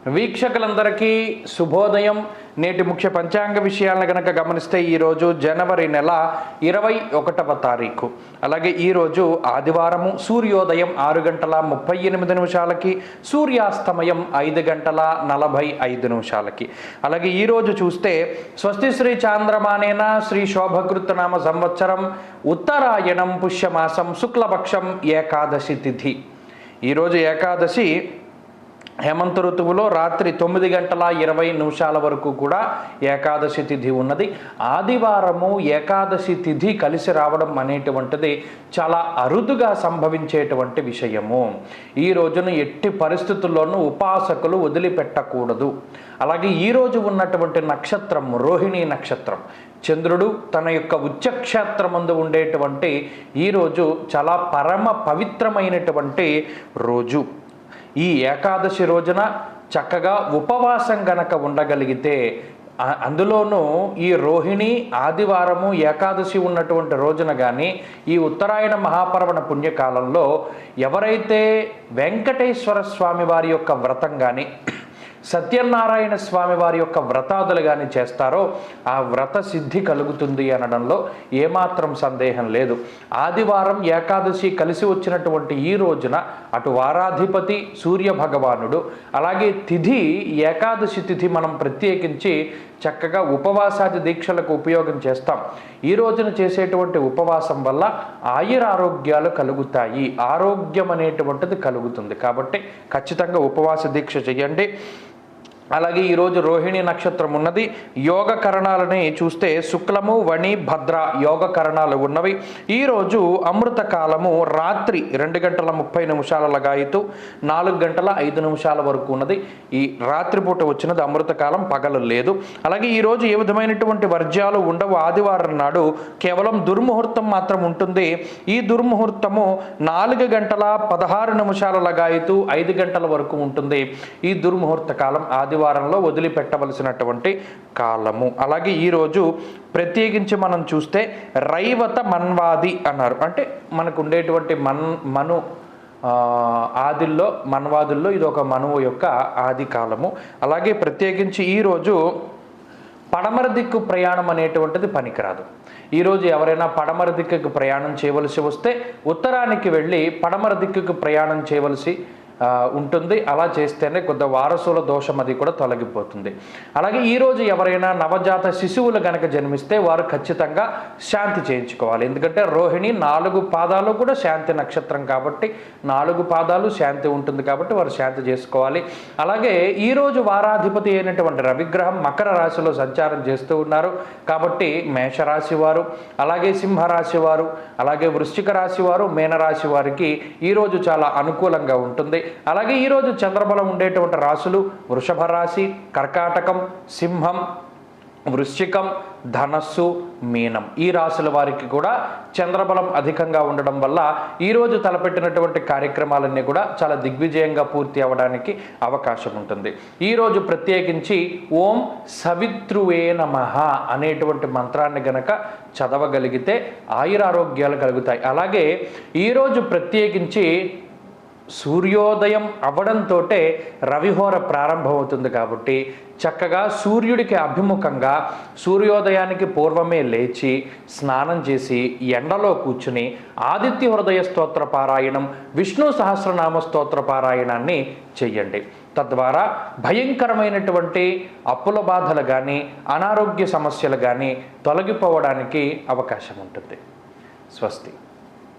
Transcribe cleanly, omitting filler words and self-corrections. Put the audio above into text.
వీక్షకులందరికీ శుభోదయం. నేటి ముఖ్య పంచాంగ విషయాలను గనక గమనిస్తే ఈరోజు జనవరి నెల 21వ తారీఖు, అలాగే ఈరోజు ఆదివారము. సూర్యోదయం 6 గంటల 38 నిమిషాలకి, సూర్యాస్తమయం 5 గంటల 45 నిమిషాలకి. అలాగే ఈరోజు చూస్తే స్వస్తి శ్రీ చాంద్రమానేన శ్రీ శోభకృతనామ సంవత్సరం ఉత్తరాయణం పుష్యమాసం శుక్లపక్షం ఏకాదశి తిథి. ఈరోజు ఏకాదశి హేమంత ఋతువులో రాత్రి 9 గంటల 20 నిమిషాల వరకు కూడా ఏకాదశి తిథి ఉన్నది. ఆదివారము ఏకాదశి తిథి కలిసి రావడం అనేటువంటిది చాలా అరుదుగా సంభవించేటువంటి విషయము. ఈ రోజును ఎట్టి పరిస్థితుల్లోనూ ఉపాసకులు వదిలిపెట్టకూడదు. అలాగే ఈరోజు ఉన్నటువంటి నక్షత్రం రోహిణీ నక్షత్రం. చంద్రుడు తన యొక్క ఉచ్చక్షేత్రమందు ఉండేటువంటి ఈరోజు చాలా పరమ పవిత్రమైనటువంటి రోజు. ఈ ఏకాదశి రోజున చక్కగా ఉపవాసం గనక ఉండగలిగితే, అందులోనూ ఈ రోహిణి ఆదివారము ఏకాదశి ఉన్నటువంటి రోజున కానీ ఈ ఉత్తరాయణ మహాపర్వణ పుణ్యకాలంలో ఎవరైతే వెంకటేశ్వర స్వామి వారి యొక్క వ్రతం కానీ సత్యనారాయణ స్వామి వారి యొక్క వ్రతాదులు కానీ చేస్తారో ఆ వ్రత సిద్ధి కలుగుతుంది అనడంలో ఏమాత్రం సందేహం లేదు. ఆదివారం ఏకాదశి కలిసి వచ్చినటువంటి ఈ రోజున అటు వారాధిపతి సూర్య భగవానుడు, అలాగే తిథి ఏకాదశి తిథి మనం ప్రత్యేకించి చక్కగా ఉపవాసాది దీక్షలకు ఉపయోగం చేస్తాం. ఈ రోజున చేసేటువంటి ఉపవాసం వల్ల ఆయురారోగ్యాలు కలుగుతాయి, ఆరోగ్యం అనేటువంటిది కలుగుతుంది. కాబట్టి ఖచ్చితంగా ఉపవాస దీక్ష చేయండి. అలాగే ఈరోజు రోహిణి నక్షత్రం ఉన్నది. యోగ కరణాలని చూస్తే శుక్లము వణి భద్ర యోగ కరణాలు ఉన్నవి. ఈరోజు అమృత కాలము రాత్రి 2 గంటల 30 నిమిషాల లగాయితూ 4 గంటల 5 నిమిషాల వరకు ఉన్నది. ఈ రాత్రిపూట వచ్చినది అమృత కాలం, పగలు లేదు. అలాగే ఈరోజు ఏ విధమైనటువంటి వర్జ్యాలు ఉండవు. ఆదివారం నాడు కేవలం దుర్ముహూర్తం మాత్రం ఉంటుంది. ఈ దుర్ముహూర్తము 4 గంటల 16 నిమిషాల లగాయితూ 5 గంటల వరకు ఉంటుంది. ఈ దుర్ముహూర్త కాలం ఆదివారంలో వదిలిపెట్టవలసినటువంటి కాలము. అలాగే ఈరోజు ప్రత్యేకించి మనం చూస్తే రైవత మన్వాది అన్నారు. అంటే మనకు ఉండేటువంటి మను ఆదిల్లో మన్వాదుల్లో ఇది ఒక మనువు యొక్క ఆది కాలము. అలాగే ప్రత్యేకించి ఈరోజు పడమర దిక్కు ప్రయాణం అనేటువంటిది పనికిరాదు. ఈరోజు ఎవరైనా పడమర దిక్కుకు ప్రయాణం చేయవలసి వస్తే ఉత్తరానికి వెళ్ళి పడమర దిక్కుకు ప్రయాణం చేయవలసి ఉంటుంది. అలా చేస్తేనే కొద్ది వారసుల దోషం అది కూడా తొలగిపోతుంది. అలాగే ఈరోజు ఎవరైనా నవజాత శిశువులు గనక జన్మిస్తే వారు ఖచ్చితంగా శాంతి చేయించుకోవాలి. ఎందుకంటే రోహిణి 4 పాదాలు కూడా శాంతి నక్షత్రం కాబట్టి 4 పాదాలు శాంతి ఉంటుంది కాబట్టి వారు శాంతి చేసుకోవాలి. అలాగే ఈరోజు వారాధిపతి అయినటువంటి రవిగ్రహం మకర రాశిలో సంచారం చేస్తూ ఉన్నారు కాబట్టి మేషరాశి వారు, అలాగే సింహరాశి వారు, అలాగే వృశ్చిక రాశి వారు, మీనరాశి వారికి ఈరోజు చాలా అనుకూలంగా ఉంటుంది. అలాగే ఈరోజు చంద్రబలం ఉండేటువంటి రాశులు వృషభ రాశి, కర్కాటకం, సింహం, వృశ్చికం, ధనస్సు, మీనం. ఈ రాశుల వారికి కూడా చంద్రబలం అధికంగా ఉండడం వల్ల ఈరోజు తలపెట్టినటువంటి కార్యక్రమాలన్నీ కూడా చాలా దిగ్విజయంగా పూర్తి అవ్వడానికి అవకాశం ఉంటుంది. ఈరోజు ప్రత్యేకించి ఓం సవిత్రువే నమః అనేటువంటి మంత్రాన్ని గనక చదవగలిగితే ఆయురారోగ్యాలు కలుగుతాయి. అలాగే ఈరోజు ప్రత్యేకించి సూర్యోదయం అవ్వడంతో రవిహోర ప్రారంభమవుతుంది కాబట్టి చక్కగా సూర్యుడికి అభిముఖంగా సూర్యోదయానికి పూర్వమే లేచి స్నానం చేసి ఎండలో కూర్చుని ఆదిత్య హృదయ స్తోత్ర పారాయణం, విష్ణు సహస్రనామ స్తోత్ర పారాయణాన్ని చెయ్యండి. తద్వారా భయంకరమైనటువంటి అప్పుల బాధలు కానీ అనారోగ్య సమస్యలు కానీ తొలగిపోవడానికి అవకాశం ఉంటుంది. స్వస్తి.